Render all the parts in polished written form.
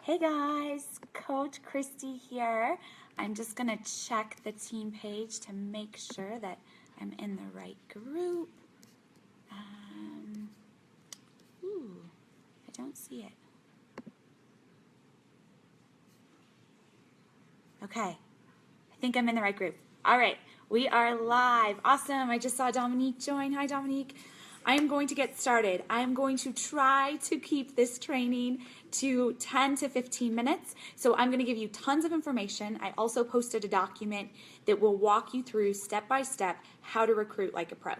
Hey guys, Coach Kristi here. I'm just going to check the team page to make sure that I'm in the right group. I don't see it. Okay, I think I'm in the right group. All right, we are live. Awesome, I just saw Dominique join. Hi Dominique. I am going to get started. I am going to try to keep this training to 10 to 15 minutes. So I'm going to give you tons of information. I also posted a document that will walk you through step by step how to recruit like a pro.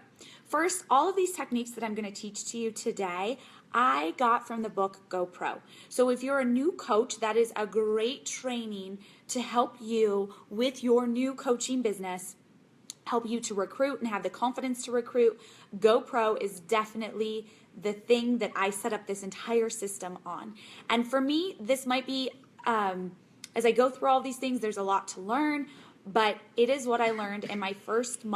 First, all of these techniques that I'm going to teach to you today, I got from the book Go Pro. So if you're a new coach, that is a great training to help you with your new coaching business, help you to recruit and have the confidence to recruit. Go Pro is definitely the thing that I set up this entire system on. And for me, this might be, as I go through all these things, there's a lot to learn, but it is what I learned in my first 2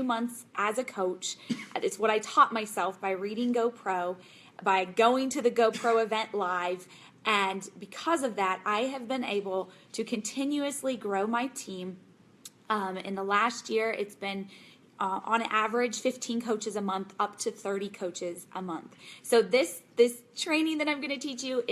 months as a coach. It's what I taught myself by reading Go Pro, by going to the Go Pro event live. And because of that, I have been able to continuously grow my team. In the last year, it's been on average 15 coaches a month up to 30 coaches a month. So this training that I'm going to teach you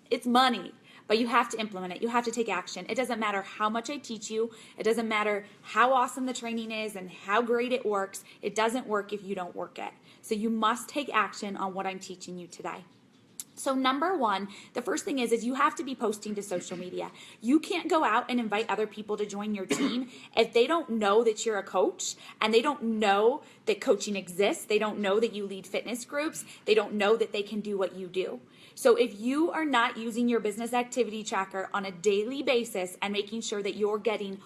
it's money, but you have to implement it. You have to take action. It doesn't matter how much I teach you. It doesn't matter how awesome the training is and how great it works. It doesn't work if you don't work it. So you must take action on what I'm teaching you today. So number one, the first thing is you have to be posting to social media. You can't go out and invite other people to join your team if they don't know that you're a coach and they don't know that coaching exists. They don't know that you lead fitness groups. They don't know that they can do what you do. So if you are not using your business activity tracker on a daily basis and making sure that you're getting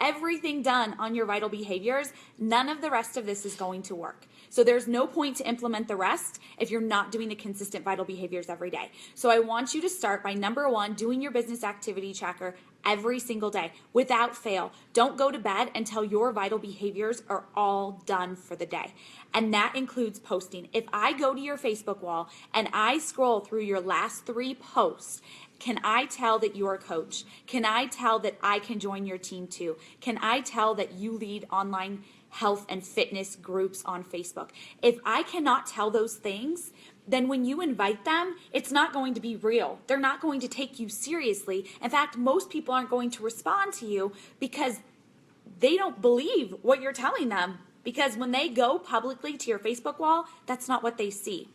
everything done on your vital behaviors, none of the rest of this is going to work. So there's no point to implement the rest if you're not doing the consistent vital behaviors every day. So I want you to start by number one, doing your business activity tracker every single day without fail. Don't go to bed until your vital behaviors are all done for the day. And that includes posting. If I go to your Facebook wall and I scroll through your last 3 posts, can I tell that you're a coach? Can I tell that I can join your team too? Can I tell that you lead online health and fitness groups on Facebook? If I cannot tell those things, then when you invite them, it's not going to be real. They're not going to take you seriously. In fact, most people aren't going to respond to you because they don't believe what you're telling them. Because when they go publicly to your Facebook wall, that's not what they see.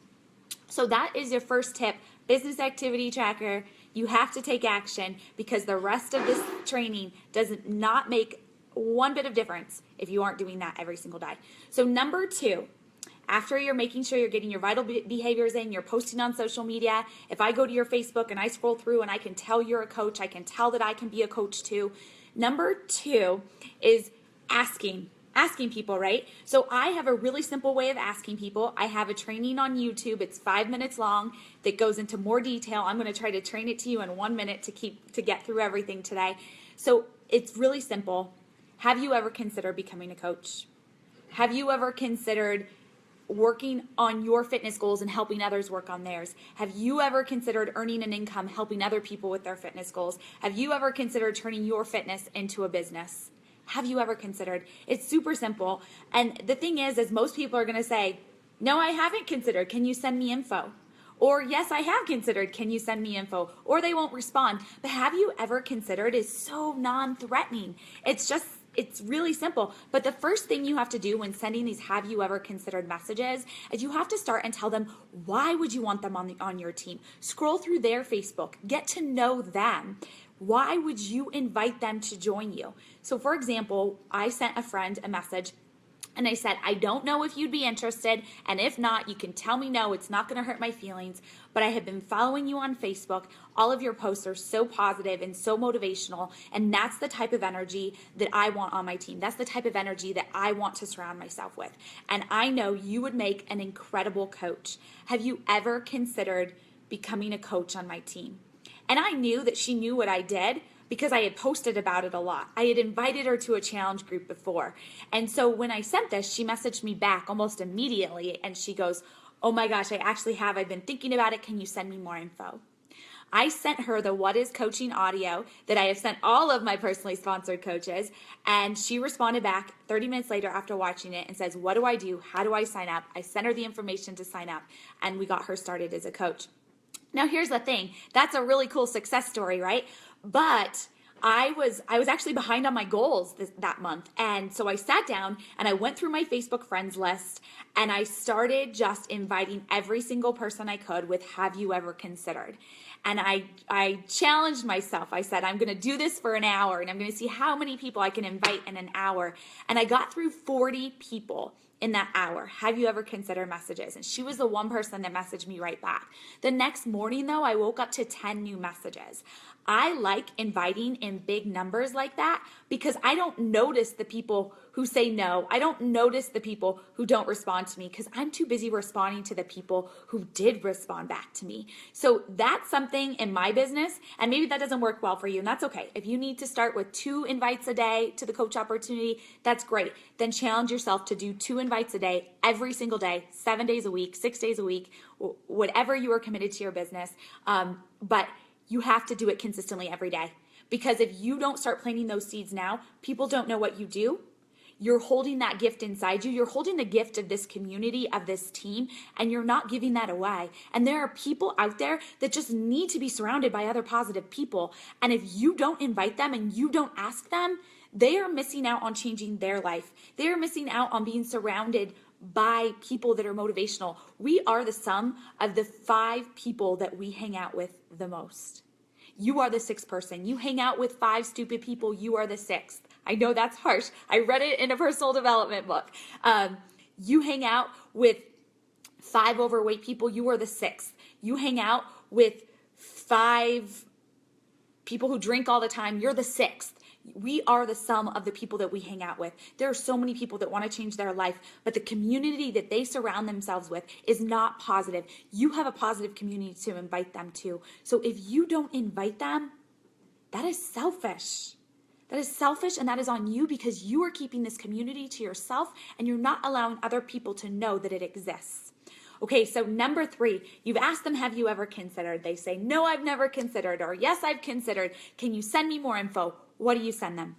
So that is your first tip, business activity tracker. You have to take action because the rest of this training does not make one bit of difference if you aren't doing that every single day. So number 2, after you're making sure you're getting your vital behaviors in, you're posting on social media. If I go to your Facebook and I scroll through and I can tell you're a coach, I can tell that I can be a coach too. Number 2 is asking people, right? So I have a really simple way of asking people. I have a training on YouTube. It's 5 minutes long that goes into more detail. I'm going to try to train it to you in 1 minute to get through everything today. So it's really simple. Have you ever considered becoming a coach? Have you ever considered working on your fitness goals and helping others work on theirs? Have you ever considered earning an income helping other people with their fitness goals? Have you ever considered turning your fitness into a business? Have you ever considered? It's super simple. And the thing is most people are going to say, no, I haven't considered. Can you send me info? Or yes, I have considered. Can you send me info? Or they won't respond. But have you ever considered is so non-threatening. It's really simple. But the first thing you have to do when sending these have you ever considered messages is you have to start and tell them why would you want them on your team. Scroll through their Facebook. Get to know them. Why would you invite them to join you? So for example, I sent a friend a message and I said, I don't know if you'd be interested, and if not, you can tell me no, it's not going to hurt my feelings, but I have been following you on Facebook. All of your posts are so positive and so motivational, and that's the type of energy that I want on my team. That's the type of energy that I want to surround myself with, and I know you would make an incredible coach. Have you ever considered becoming a coach on my team? And I knew that she knew what I did because I had posted about it a lot. I had invited her to a challenge group before. And so when I sent this, she messaged me back almost immediately and she goes, oh my gosh, I actually have. I've been thinking about it. Can you send me more info? I sent her the What is Coaching audio that I have sent all of my personally sponsored coaches, and she responded back 30 minutes later after watching it and says, what do I do? How do I sign up? I sent her the information to sign up, and we got her started as a coach. Now, here's the thing. That's a really cool success story, right? But I was actually behind on my goals that month. And so I sat down and I went through my Facebook friends list and I started just inviting every single person I could with, have you ever considered? And I challenged myself. I said, I'm going to do this for an hour and I'm going to see how many people I can invite in an hour. And I got through 40 people in that hour. Have you ever considered messages? And she was the one person that messaged me right back. The next morning though, I woke up to 10 new messages. I like inviting in big numbers like that because I don't notice the people who say no. I don't notice the people who don't respond to me because I'm too busy responding to the people who did respond back to me. So that's something in my business, and maybe that doesn't work well for you, and that's okay. If you need to start with 2 invites a day to the coach opportunity, that's great. Then challenge yourself to do 2 invites a day every single day, 7 days a week, 6 days a week, whatever you are committed to your business. But you have to do it consistently every day, because if you don't start planting those seeds now, people don't know what you do. You're holding that gift inside you. You're holding the gift of this community, of this team, and you're not giving that away. And there are people out there that just need to be surrounded by other positive people. And if you don't invite them and you don't ask them, they are missing out on changing their life. They are missing out on being surrounded by people that are motivational. We are the sum of the 5 people that we hang out with the most. You are the 6th person. You hang out with 5 stupid people, you are the 6th. I know that's harsh. I read it in a personal development book. You hang out with 5 overweight people, you are the 6th. You hang out with 5 people who drink all the time, you're the 6th. We are the sum of the people that we hang out with. There are so many people that want to change their life, but the community that they surround themselves with is not positive. You have a positive community to invite them to. So if you don't invite them, that is selfish. That is selfish, and that is on you, because you are keeping this community to yourself and you're not allowing other people to know that it exists. Okay, so number 3, you've asked them, have you ever considered? They say, no, I've never considered, or yes, I've considered. Can you send me more info? What do you send them?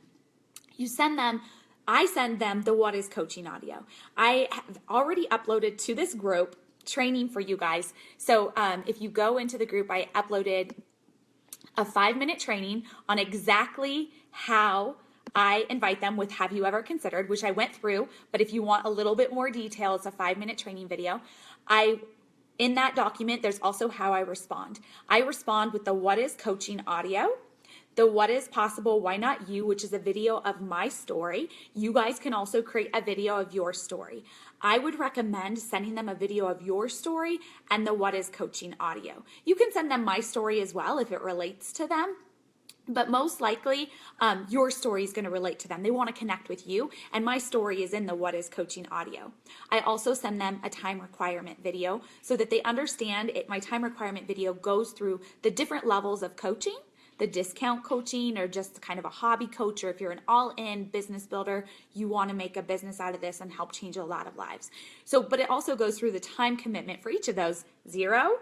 I send them the What is Coaching audio. I have already uploaded to this group training for you guys. So if you go into the group, I uploaded a 5-minute training on exactly how I invite them with have you ever considered, which I went through, but if you want a little bit more detail, it's a 5-minute training video. In that document, there's also how I respond. I respond with the What is Coaching audio, the What is Possible, Why Not You, which is a video of my story. You guys can also create a video of your story. I would recommend sending them a video of your story and the What is Coaching audio. You can send them my story as well if it relates to them. But most likely, your story is going to relate to them. They want to connect with you, and my story is in the What is Coaching audio. I also send them a time requirement video so that they understand it. My time requirement video goes through the different levels of coaching, the discount coaching, or just kind of a hobby coach, or if you're an all-in business builder, you want to make a business out of this and help change a lot of lives. So, but it also goes through the time commitment for each of those, 0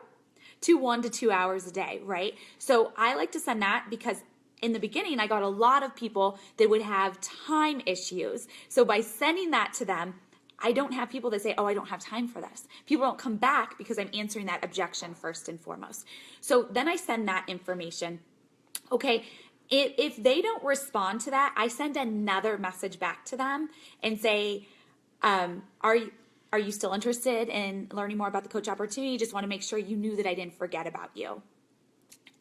to 1 to 2 hours a day, right? So I like to send that because in the beginning, I got a lot of people that would have time issues. So by sending that to them, I don't have people that say, oh, I don't have time for this. People don't come back because I'm answering that objection first and foremost. So then I send that information. Okay, if they don't respond to that, I send another message back to them and say, are you still interested in learning more about the coach opportunity? Just want to make sure you knew that I didn't forget about you.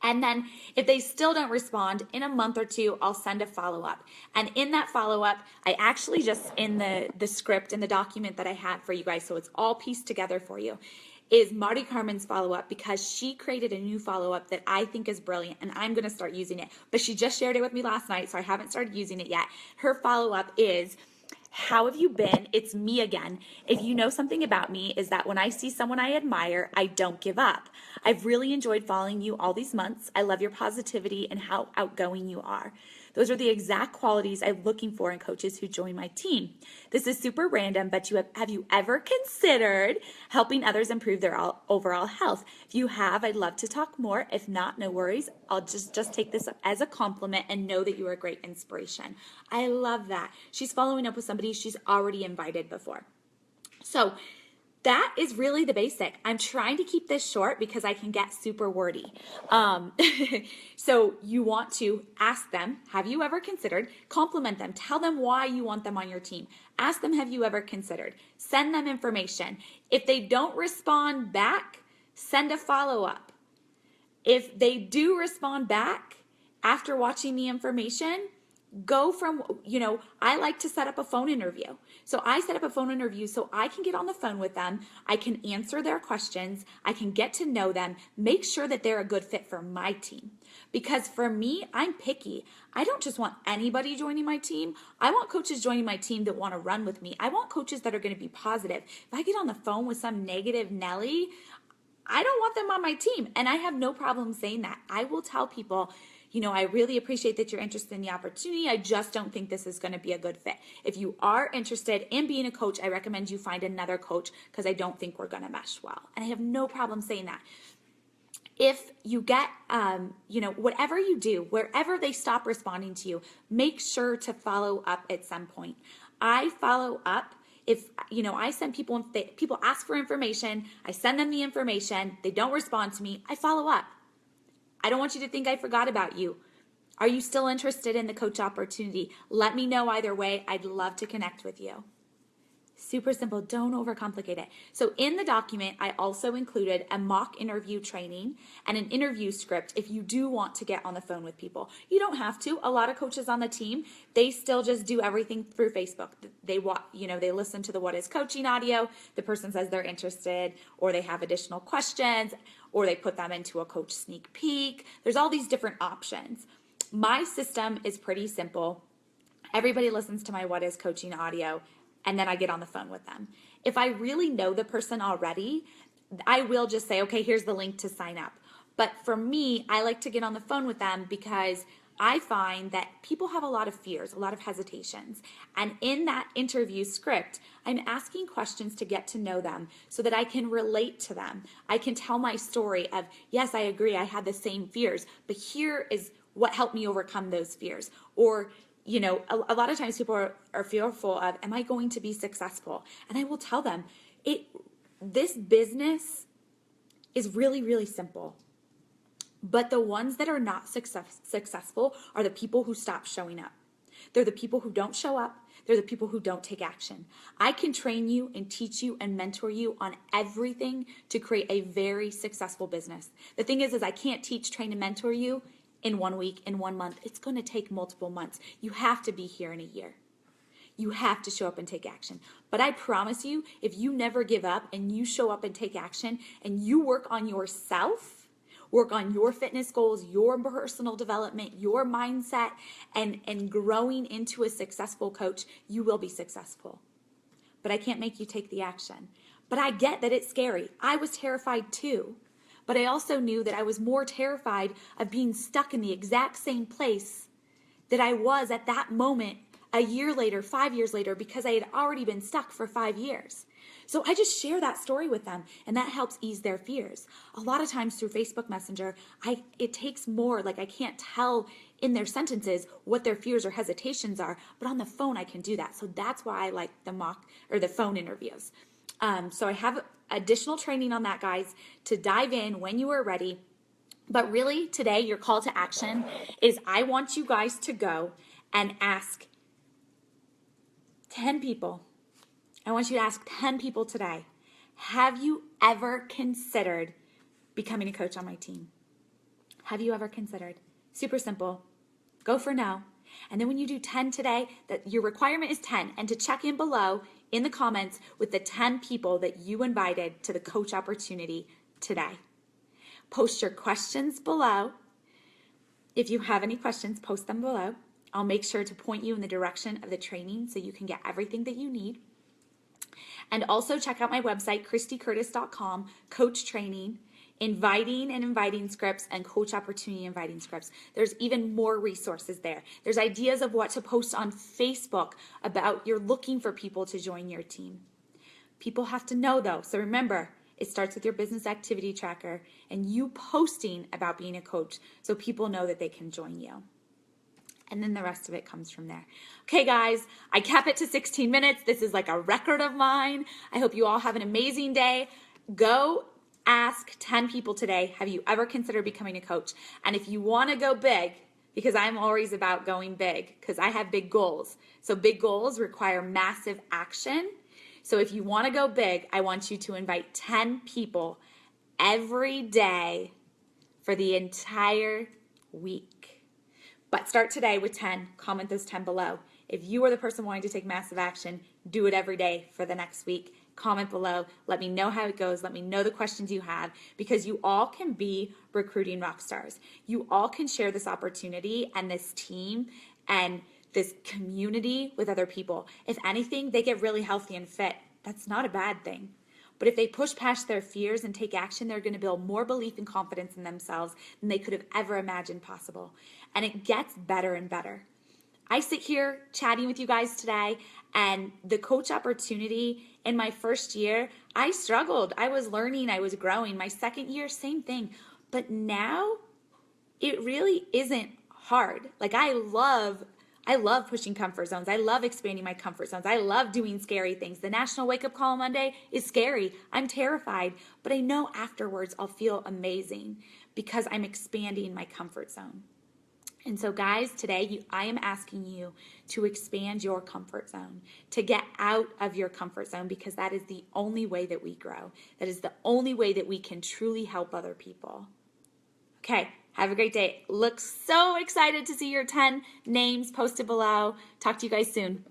And then if they still don't respond, in a month or 2, I'll send a follow-up. And in that follow-up, I actually just, in the script, in the document that I have for you guys, so it's all pieced together for you, is Marty Carmen's follow-up, because she created a new follow-up that I think is brilliant, and I'm going to start using it. But she just shared it with me last night, so I haven't started using it yet. Her follow-up is, how have you been? It's me again. If you know something about me, is that when I see someone I admire, I don't give up. I've really enjoyed following you all these months. I love your positivity and how outgoing you are. Those are the exact qualities I'm looking for in coaches who join my team. This is super random, but have you ever considered helping others improve their overall health? If you have, I'd love to talk more. If not, no worries. I'll just take this as a compliment and know that you are a great inspiration. I love that. She's following up with somebody she's already invited before. So that is really the basic. I'm trying to keep this short because I can get super wordy. So you want to ask them, have you ever considered? Compliment them. Tell them why you want them on your team. Ask them, have you ever considered? Send them information. If they don't respond back, send a follow-up. If they do respond back after watching the information, go from, I like to set up a phone interview. So I set up a phone interview so I can get on the phone with them. I can answer their questions. I can get to know them, make sure that they're a good fit for my team. Because for me, I'm picky. I don't just want anybody joining my team. I want coaches joining my team that want to run with me. I want coaches that are going to be positive. If I get on the phone with some negative Nelly, I don't want them on my team. And I have no problem saying that. I will tell people, I really appreciate that you're interested in the opportunity. I just don't think this is going to be a good fit. If you are interested in being a coach, I recommend you find another coach because I don't think we're going to mesh well. And I have no problem saying that. If you get, whatever you do, wherever they stop responding to you, make sure to follow up at some point. I follow up. If, I send people ask for information, I send them the information, they don't respond to me, I follow up. I don't want you to think I forgot about you. Are you still interested in the coach opportunity? Let me know either way. I'd love to connect with you. Super simple. Don't overcomplicate it. So in the document, I also included a mock interview training and an interview script if you do want to get on the phone with people. You don't have to. A lot of coaches on the team, they still just do everything through Facebook. They listen to the What is Coaching audio. The person says they're interested, or they have additional questions, or they put them into a coach sneak peek. There's all these different options. My system is pretty simple. Everybody listens to my What is Coaching audio, and then I get on the phone with them. If I really know the person already, I will just say, okay, here's the link to sign up. But for me, I like to get on the phone with them because I find that people have a lot of fears, a lot of hesitations. And in that interview script, I'm asking questions to get to know them so that I can relate to them. I can tell my story of, yes, I agree, I had the same fears, but here is what helped me overcome those fears. Or, a lot of times people are fearful of, am I going to be successful? And I will tell them, this business is really, really simple. But the ones that are not successful are the people who stop showing up. They're the people who don't show up. They're the people who don't take action. I can train you and teach you and mentor you on everything to create a very successful business. The thing is I can't teach, train, and mentor you in 1 week, in 1 month. It's going to take multiple months. You have to be here in a year. You have to show up and take action. But I promise you, if you never give up and you show up and take action and you work on yourself, work on your fitness goals, your personal development, your mindset, and growing into a successful coach, you will be successful. But I can't make you take the action. But I get that it's scary. I was terrified too. But I also knew that I was more terrified of being stuck in the exact same place that I was at that moment a year later, 5 years later, because I had already been stuck for 5 years. So I just share that story with them, and that helps ease their fears. A lot of times through Facebook Messenger, it takes more, I can't tell in their sentences what their fears or hesitations are, but on the phone I can do that. So that's why I like the phone interviews. So I have additional training on that, guys, to dive in when you are ready. But really today, your call to action is I want you guys to go and ask 10 people. I want you to ask 10 people today, have you ever considered becoming a coach on my team? Have you ever considered? Super simple. Go for no. And then when you do 10 today, that your requirement is 10, and to check in below in the comments with the 10 people that you invited to the coach opportunity today. Post your questions below. If you have any questions, post them below. I'll make sure to point you in the direction of the training so you can get everything that you need. And also check out my website, kristicurtis.com, coach training. inviting scripts, and coach opportunity inviting scripts. There's even more resources there. There's ideas of what to post on Facebook about you're looking for people to join your team. People have to know though. So remember, it starts with your business activity tracker and you posting about being a coach so people know that they can join you. And then the rest of it comes from there. Okay, guys, I kept it to 16 minutes. This is like a record of mine. I hope you all have an amazing day. Go ask 10 people today, have you ever considered becoming a coach? And if you want to go big, because I'm always about going big, because I have big goals. So big goals require massive action. So if you want to go big, I want you to invite 10 people every day for the entire week. But start today with 10. Comment those 10 below. If you are the person wanting to take massive action, do it every day for the next week. Comment below. Let me know how it goes. Let me know the questions you have, because you all can be recruiting rock stars. You all can share this opportunity and this team and this community with other people. If anything, they get really healthy and fit. That's not a bad thing. But if they push past their fears and take action, they're going to build more belief and confidence in themselves than they could have ever imagined possible. And it gets better and better. I sit here chatting with you guys today, and the coach opportunity in my first year, I struggled. I was learning, I was growing. My second year, same thing. But now it really isn't hard. Like I love pushing comfort zones. I love expanding my comfort zones. I love doing scary things. The National Wake Up Call Monday is scary. I'm terrified, but I know afterwards I'll feel amazing because I'm expanding my comfort zone. And so guys, today I am asking you to expand your comfort zone, to get out of your comfort zone, because that is the only way that we grow. That is the only way that we can truly help other people. Okay, have a great day. Look so excited to see your 10 names posted below. Talk to you guys soon.